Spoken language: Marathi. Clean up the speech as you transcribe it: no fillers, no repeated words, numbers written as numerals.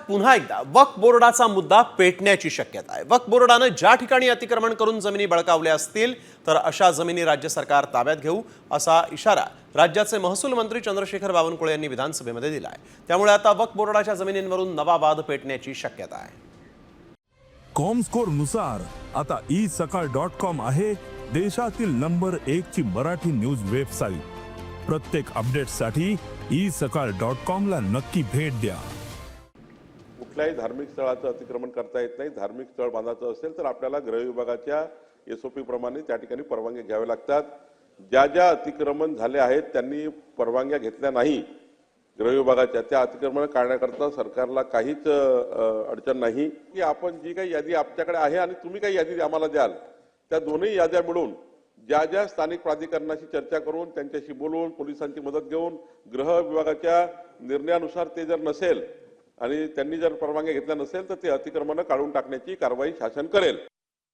पुन्हा एकदा वक्फ बोर्डाचा मुद्दा पेटण्याची शक्यता आहे। वक्फ बोर्डाने ज्या ठिकाणी अतिक्रमण करून जमिनी बळकावल्या असतील तर अशा जमिनी राज्य सरकार ताब्यात घेऊ असा इशारा राज्याचे महसूल मंत्री चंद्रशेखर बावनकुळे यांनी विधानसभेमध्ये दिला आहे। त्यामुळे आता वक्फ बोर्डाच्या जमिनींवरून नवा वाद पेटण्याची शक्यता आहे। कॉमस्कोर नुसार आता isakal.com आहे देशातील नंबर 1 ची मराठी न्यूज वेबसाईट। प्रत्येक अपडेटसाठी isakal.com ला नक्की भेट द्या। कुठल्याही धार्मिक स्थळाचं अतिक्रमण करता येत नाही। धार्मिक स्थळ बांधायचं असेल तर आपल्याला गृह विभागाच्या SOP प्रमाणे त्या ठिकाणी परवानगी घ्यावे लागतात। ज्या ज्या अतिक्रमण झाले आहेत त्यांनी परवानग्या घेतल्या नाही गृह विभागाच्या, त्या अतिक्रमण काढण्याकरता सरकारला काहीच अडचण नाही की आपण जी काही यादी आपल्याकडे आहे आणि तुम्ही काही यादी आम्हाला द्याल त्या दोन्ही याद्या मिळून ज्या ज्या स्थानिक प्राधिकरणाशी चर्चा करून त्यांच्याशी बोलून पोलिसांची मदत घेऊन गृह विभागाच्या निर्णयानुसार ते जर नसेल आणि त्यांनी जर परवानग्या घेतल्या नसेल तर ते अतिक्रमण काढून टाकण्याची कारवाई शासन करेल।